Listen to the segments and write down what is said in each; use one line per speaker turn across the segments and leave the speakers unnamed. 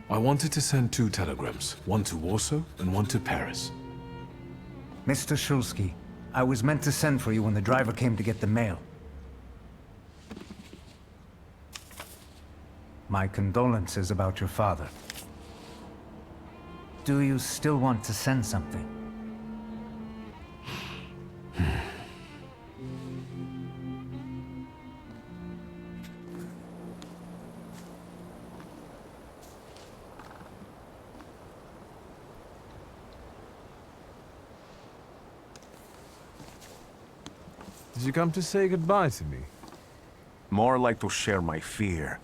I wanted to send 2 telegrams, one to Warsaw and one to Paris.
Mr. Shulsky, I was meant to send for you when the driver came to get the mail. My condolences about your father. Do you still want to send something?
Did you come to say goodbye to me?
More like to share my fear.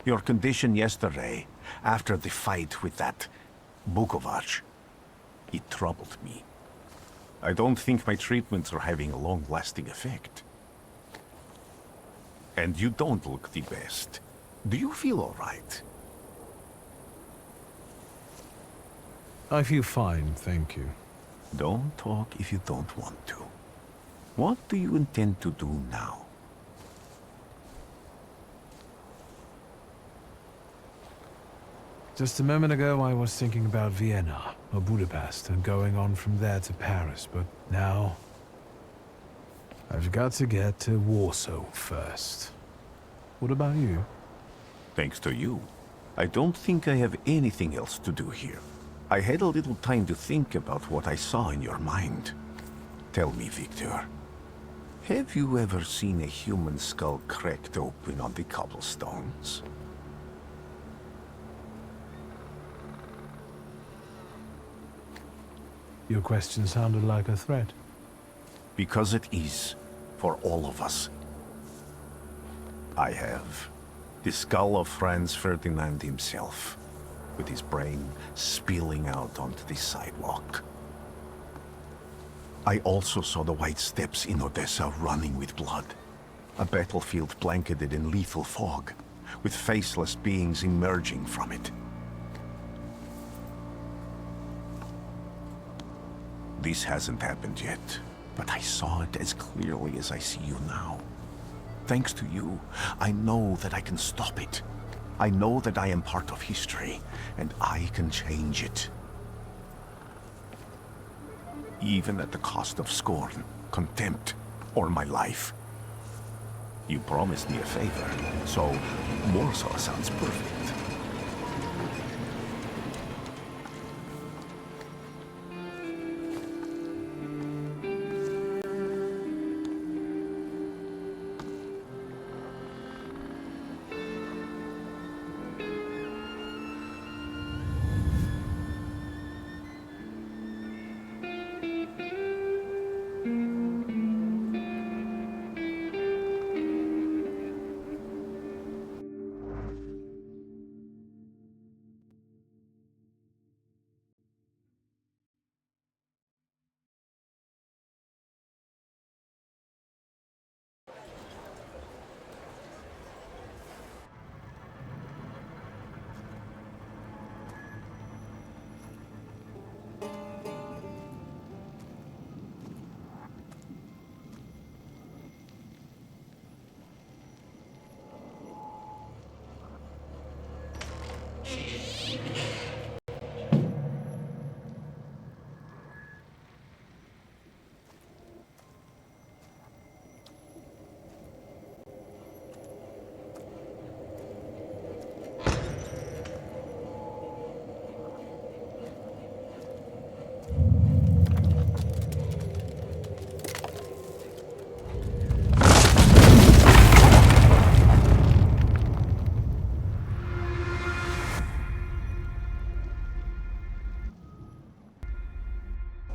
Your condition yesterday, after the fight with that Bukovac, it troubled me. I don't think my treatments are having a long-lasting effect. And you don't look the best. Do you feel all right?
I feel fine, thank you.
Don't talk if you don't want to. What do you intend to do now?
Just a moment ago I was thinking about Vienna or Budapest and going on from there to Paris, but now I've got to get to Warsaw first. What about you?
Thanks to you, I don't think I have anything else to do here. I had a little time to think about what I saw in your mind. Tell me, Victor, have you ever seen a human skull cracked open on the cobblestones?
Your question sounded like a threat.
Because it is, for all of us. I have the skull of Franz Ferdinand himself, with his brain spilling out onto the sidewalk. I also saw the white steps in Odessa running with blood. A battlefield blanketed in lethal fog, with faceless beings emerging from it. This hasn't happened yet, but I saw it as clearly as I see you now. Thanks to you, I know that I can stop it. I know that I am part of history, and I can change it. Even at the cost of scorn, contempt, or my life. You promised me a favor, so Warsaw sounds perfect.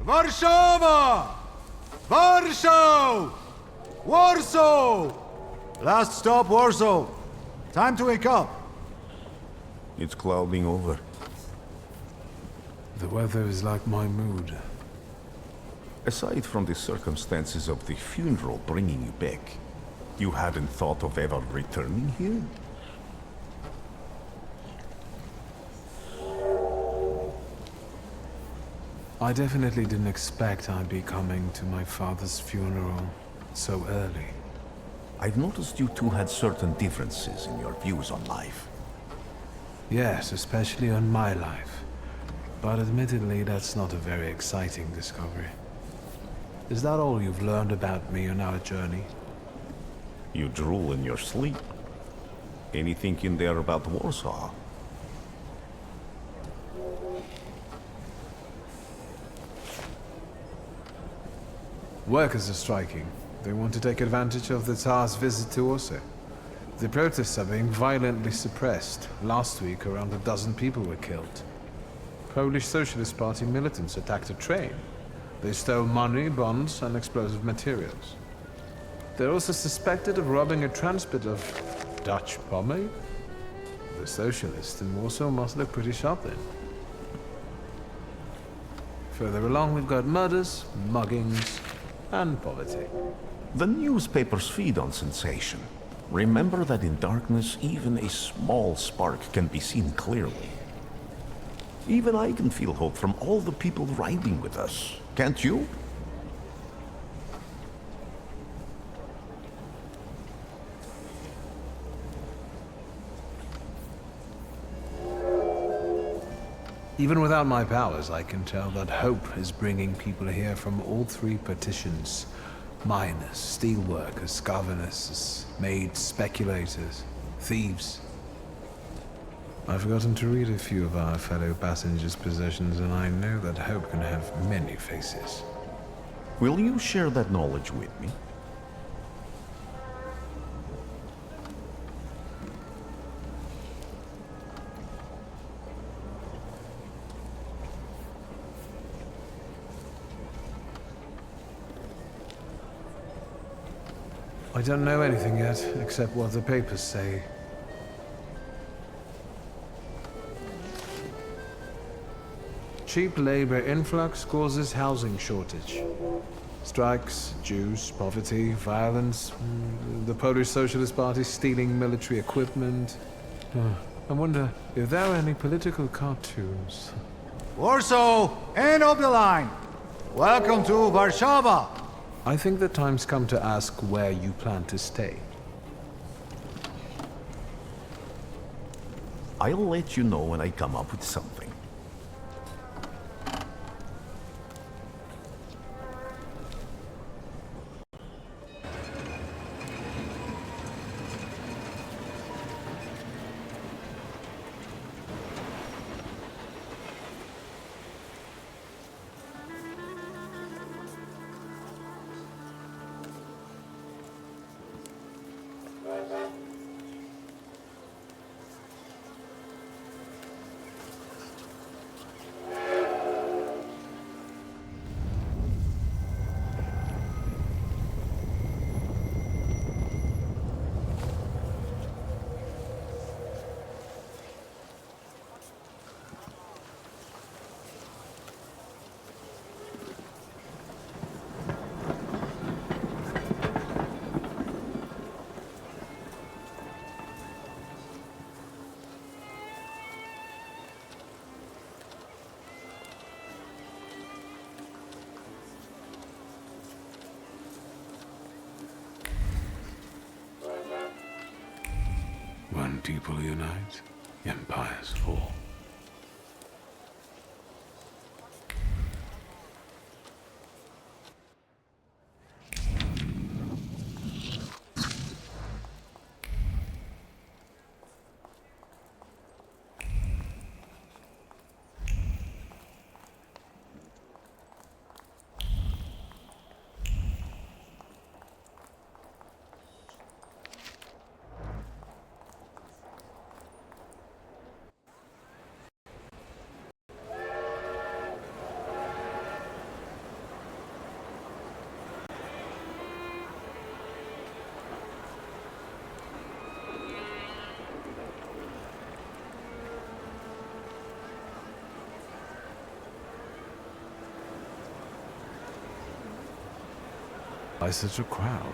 Warszawa! Warsaw! Warsaw! Last stop, Warsaw. Time to wake up.
It's clouding over.
The weather is like my mood.
Aside from the circumstances of the funeral bringing you back, You hadn't thought of ever returning here?
I definitely didn't expect I'd be coming to my father's funeral so early.
I've noticed you two had certain differences in your views on life.
Yes, especially on my life. But admittedly, that's not a very exciting discovery. Is that all you've learned about me on our journey?
You drool in your sleep. Anything in there about Warsaw?
Workers are striking. They want to take advantage of the Tsar's visit to Warsaw. The protests are being violently suppressed. Last week, around a dozen people were killed. Polish Socialist Party militants attacked a train. They stole money, bonds, and explosive materials. They're also suspected of robbing a transport of Dutch pomade. The socialists in Warsaw must look pretty sharp then. Further along, we've got murders, muggings, and poverty.
The newspapers feed on sensation. Remember that in darkness, even a small spark can be seen clearly. Even I can feel hope from all the people riding with us. Can't you?
Even without my powers, I can tell that hope is bringing people here from all three partitions. Miners, steelworkers, governors, maids, speculators, thieves. I've forgotten to read a few of our fellow passengers' possessions, and I know that hope can have many faces.
Will you share that knowledge with me?
I don't know anything yet, except what the papers say. Cheap labor influx causes housing shortage. Strikes, Jews, poverty, violence, the Polish Socialist Party stealing military equipment. I wonder if there are any political cartoons.
Warsaw, end of the line. Welcome to Warszawa.
I think the time's come to ask where you plan to stay.
I'll let you know when I come up with something.
When people unite, empires fall. By such a crowd.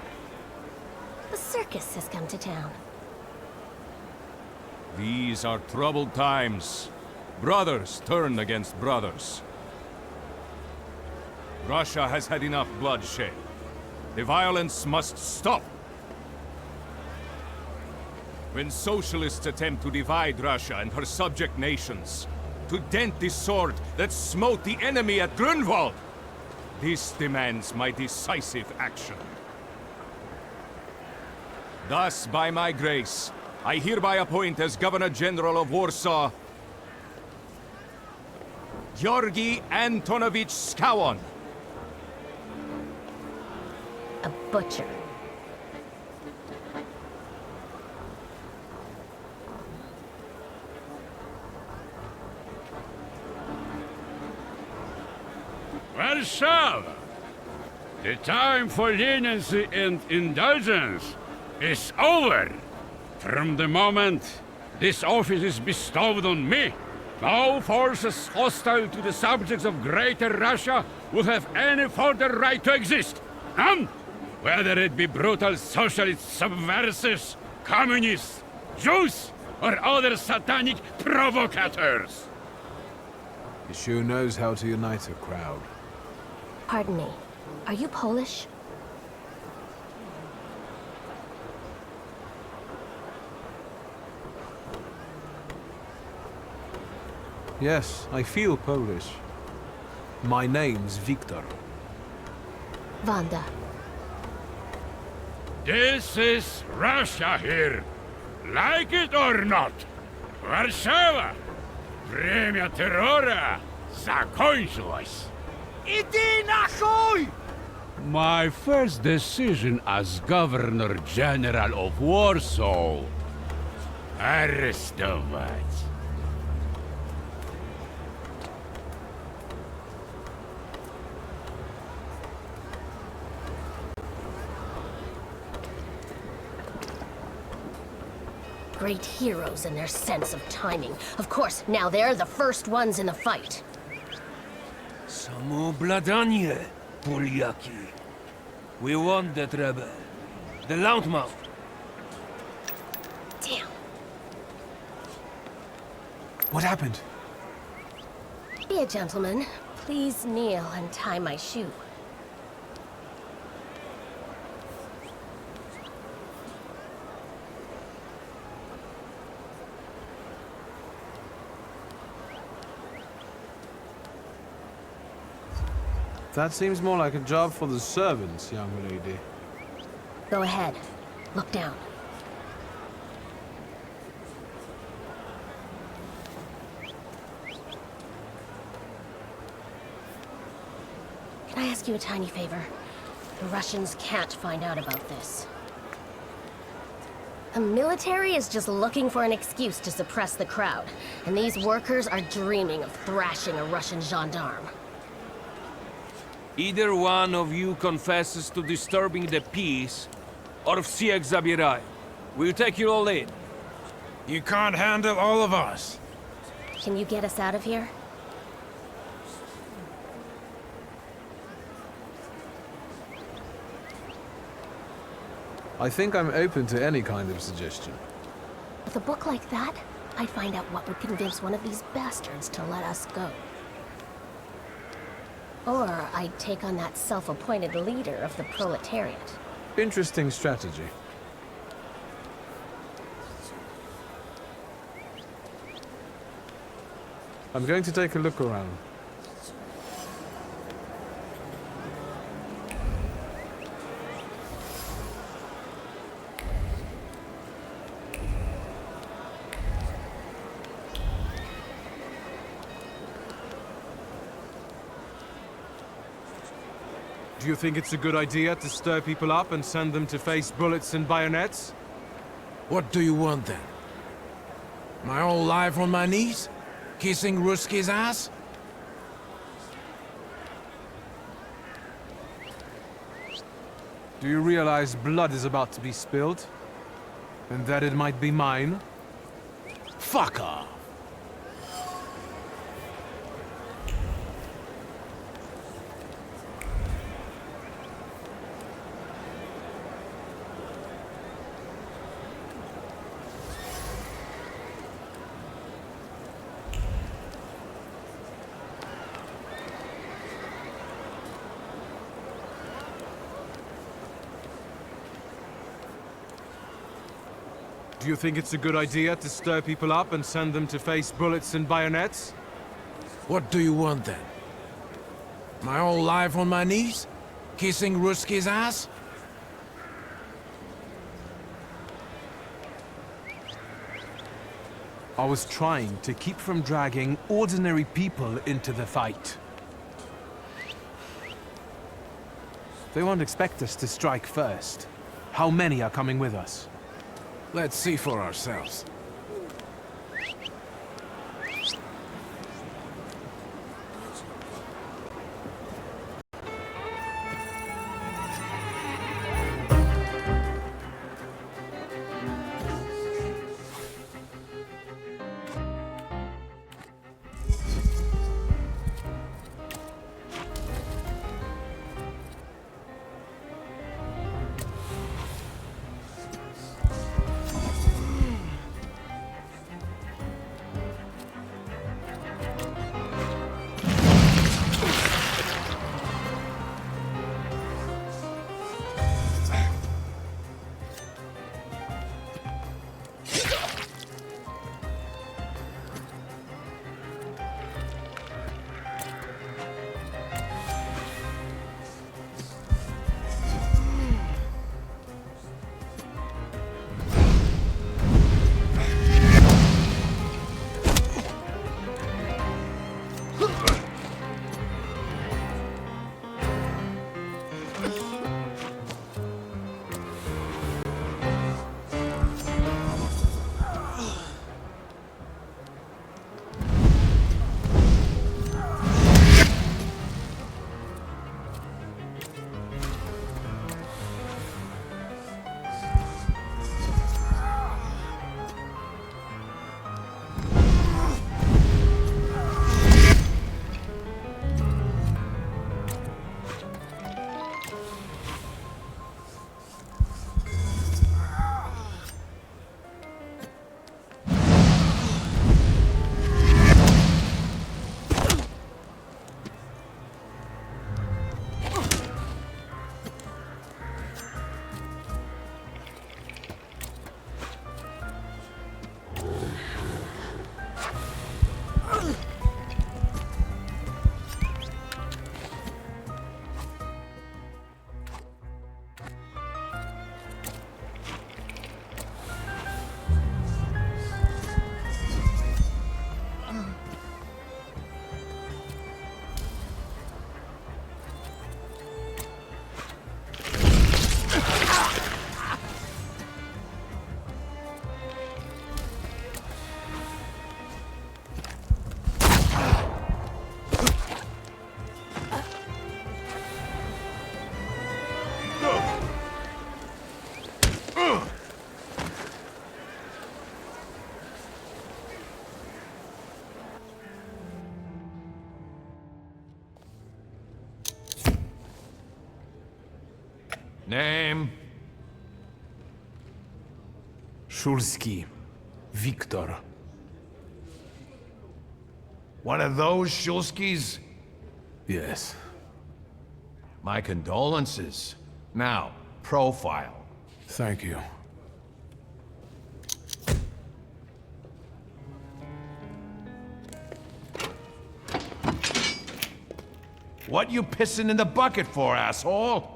A circus has come to town.
These are troubled times. Brothers turn against brothers. Russia has had enough bloodshed. The violence must stop. When socialists attempt to divide Russia and her subject nations, to dent the sword that smote the enemy at Grunwald, this demands my decisive action. Thus, by my grace, I hereby appoint as Governor General of Warsaw, Georgi Antonovich Skowon.
A butcher.
Warszawa! The time for leniency and indulgence is over. From the moment this office is bestowed on me, no forces hostile to the subjects of Greater Russia would have any further right to exist. None! Whether it be brutal socialist subversives, communists, Jews, or other satanic provocateurs.
He sure knows how to unite a crowd.
Pardon me. Are you Polish?
Yes, I feel Polish. My name's Victor.
Wanda.
This is Russia here. Like it or not. Warszawa! Время террора закончилось.
Иди нахуй!
My first decision as Governor General of Warsaw. Arrestować.
Great heroes in their sense of timing. Of course, now they're the first ones in the fight.
Samoobladanie, Poliaki. We want that rebel. The loudmouth.
Damn.
What happened?
Be a gentleman. Please kneel and tie my shoe.
That seems more like a job for the servants, young lady.
Go ahead. Look down. Can I ask you a tiny favor? The Russians can't find out about this. The military is just looking for an excuse to suppress the crowd, and these workers are dreaming of thrashing a Russian gendarme.
Either one of you confesses to disturbing the peace, or всех забирай. We'll take you all in.
You can't handle all of us.
Can you get us out of here?
I think I'm open to any kind of suggestion.
With a book like that, I'd find out what would convince one of these bastards to let us go. Or I'd take on that self-appointed leader of the proletariat.
Interesting strategy. I'm going to take a look around. Do you think it's a good idea to stir people up and send them to face bullets and bayonets?
What do you want then? My whole life on my knees? Kissing Ruski's ass?
Do you realize blood is about to be spilled? And that it might be mine?
Fuck off!
Do you think it's a good idea to stir people up and send them to face bullets and bayonets?
What do you want then? My whole life on my knees? Kissing Ruski's ass?
I was trying to keep from dragging ordinary people into the fight. They won't expect us to strike first. How many are coming with us?
Let's see for ourselves.
Name?
Shulski. Victor.
One of those Shulskis?
Yes.
My condolences. Now, profile.
Thank you.
What you pissing in the bucket for, asshole?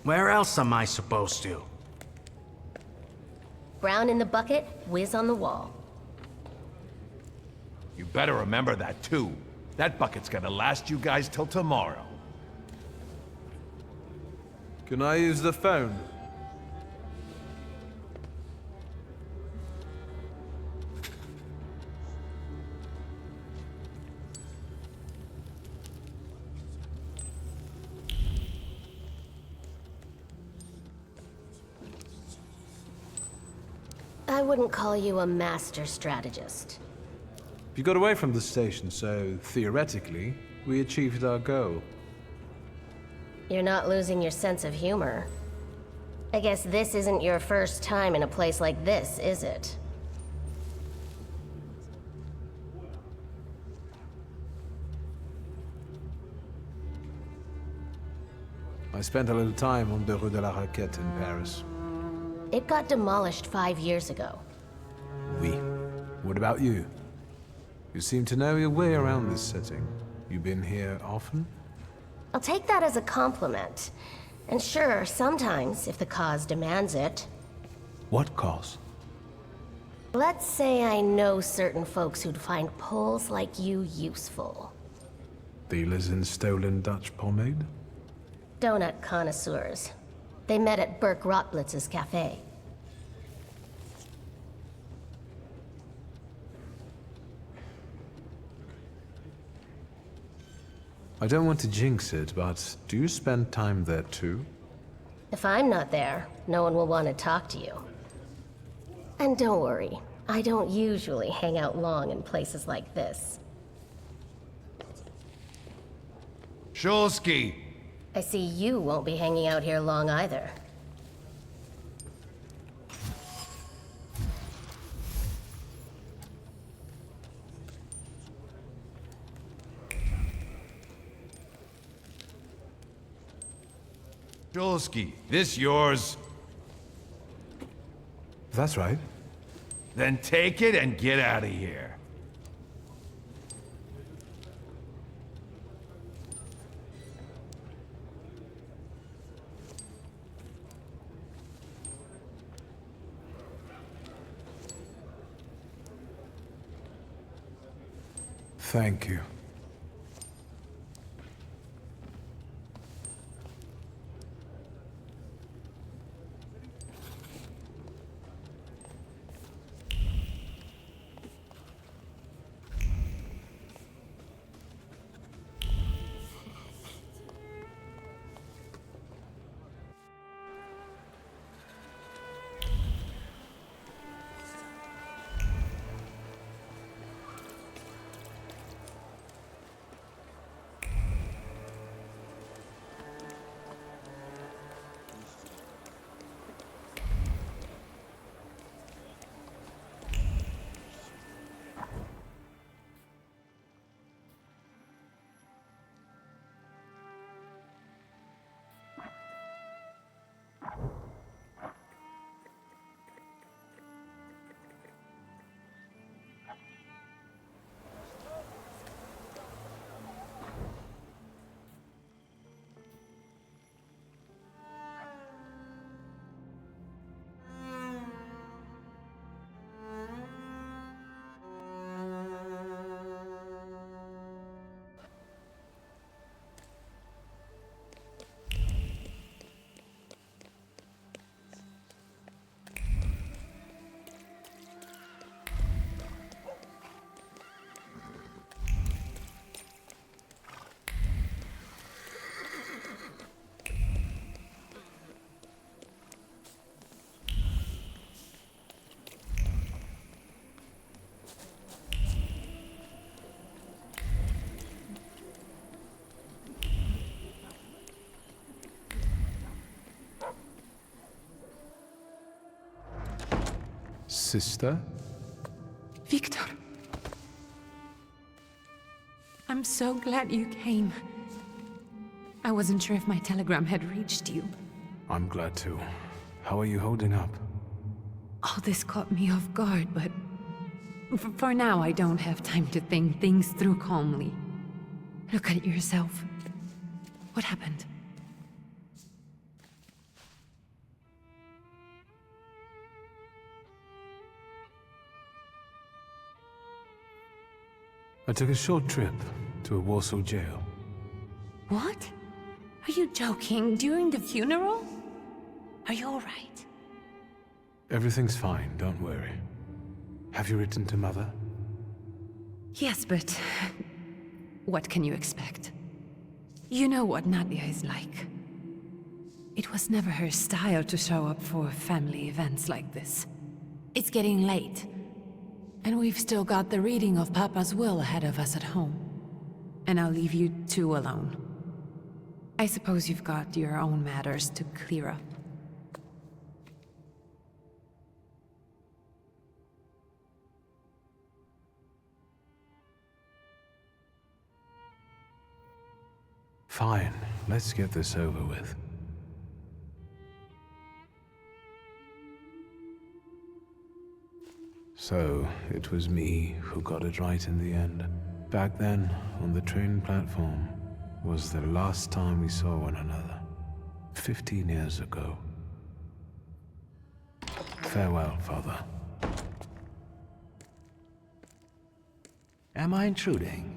Where else am I supposed to?
Brown in the bucket, whiz on the wall.
You better remember that, too. That bucket's gonna last you guys till tomorrow.
Can I use the phone?
I wouldn't call you a master strategist.
You got away from the station, so theoretically, we achieved our goal.
You're not losing your sense of humor. I guess this isn't your first time in a place like this, is it?
I spent a little time on the Rue de la Raquette in Paris.
It got demolished 5 years ago.
Oui. What about you? You seem to know your way around this setting. You been here often?
I'll take that as a compliment. And sure, sometimes, if the cause demands it.
What cause?
Let's say I know certain folks who'd find poles like you useful.
Dealers in stolen Dutch pomade?
Donut connoisseurs. They met at Burke Rotblitz's cafe.
I don't want to jinx it, but do you spend time there too?
If I'm not there, no one will want to talk to you. And don't worry, I don't usually hang out long in places like this.
Shulsky!
I see you won't be hanging out here long either.
Shulsky, this yours?
That's right.
Then take it and get out of here.
Thank you. Sister?
Victor. I'm so glad you came. I wasn't sure if my telegram had reached you.
I'm glad too. How are you holding up?
All this caught me off guard, but... for now, I don't have time to think things through calmly. Look at yourself. What happened?
I took a short trip to a Warsaw jail.
What? Are you joking? During the funeral? Are you alright?
Everything's fine, don't worry. Have you written to Mother?
Yes, but... what can you expect? You know what Nadia is like. It was never her style to show up for family events like this. It's getting late. And we've still got the reading of Papa's will ahead of us at home. And I'll leave you two alone. I suppose you've got your own matters to clear up.
Fine, let's get this over with. So, it was me who got it right in the end. Back then, on the train platform, was the last time we saw one another. 15 years ago. Farewell, Father.
Am I intruding?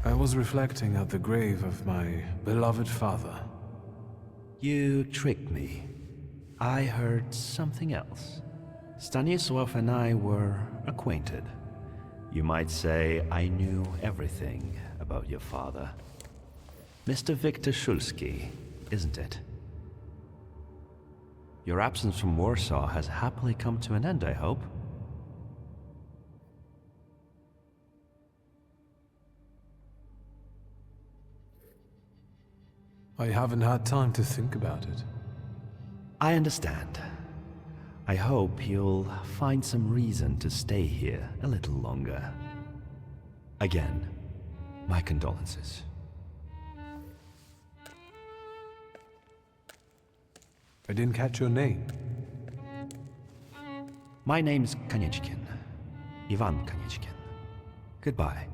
I was reflecting at the grave of my beloved father.
You tricked me. I heard something else. Stanisław and I were acquainted. You might say I knew everything about your father. Mr. Victor Szulski, isn't it? Your absence from Warsaw has happily come to an end, I hope.
I haven't had time to think about it.
I understand. I hope you'll find some reason to stay here a little longer. Again, my condolences.
I didn't catch your name.
My name's Kanieczkin. Ivan Kanieczkin. Goodbye.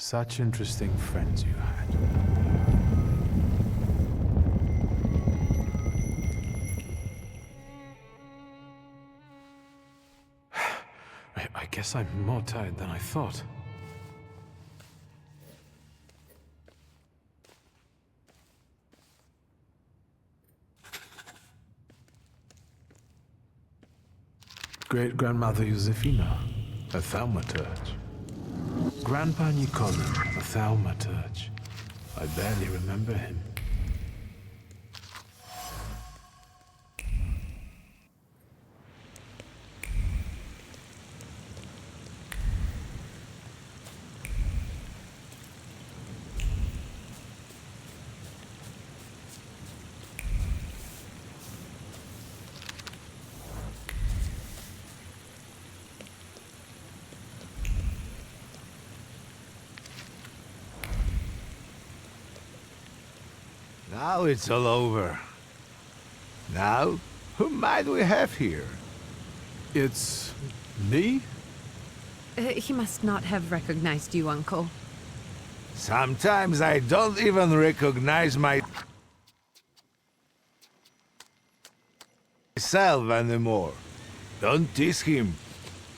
Such interesting friends you had. I guess I'm more tired than I thought. Great-grandmother Josefina, a thaumaturge. Grandpa Nikolin, a thaumaturge. I barely remember him.
Now it's all over. Now, who might we have here?
It's me?
He must not have recognized you, Uncle.
Sometimes I don't even recognize myself anymore. Don't tease him.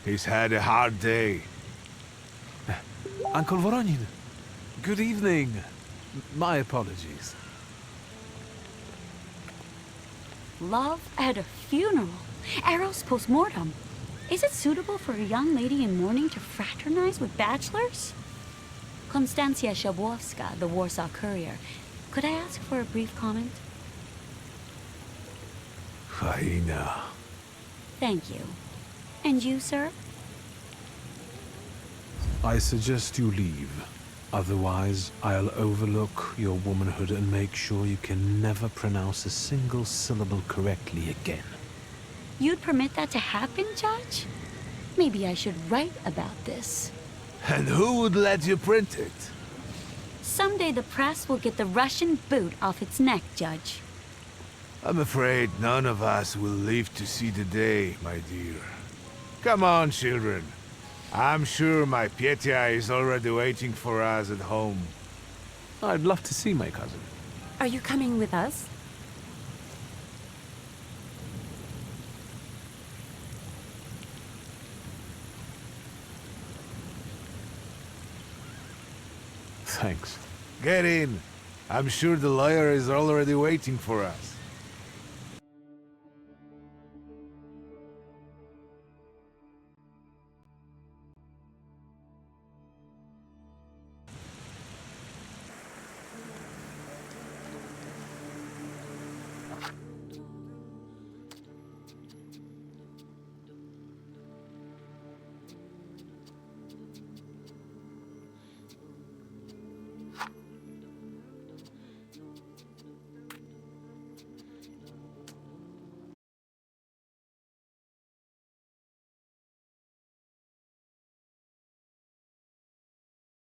He's had a hard day.
Uncle Voronin, good evening. My apologies.
Love at a funeral. Eros post-mortem. Is it suitable for a young lady in mourning to fraternize with bachelors? Konstancja Szabłowska, the Warsaw Courier. Could I ask for a brief comment?
Hyena.
Thank you. And you, sir?
I suggest you leave. Otherwise, I'll overlook your womanhood and make sure you can never pronounce a single syllable correctly again.
You'd permit that to happen, Judge? Maybe I should write about this.
And who would let you print it?
Someday the press will get the Russian boot off its neck, Judge.
I'm afraid none of us will live to see the day, my dear. Come on, children. I'm sure my Petya is already waiting for us at home.
I'd love to see my cousin.
Are you coming with us?
Thanks.
Get in. I'm sure the lawyer is already waiting for us.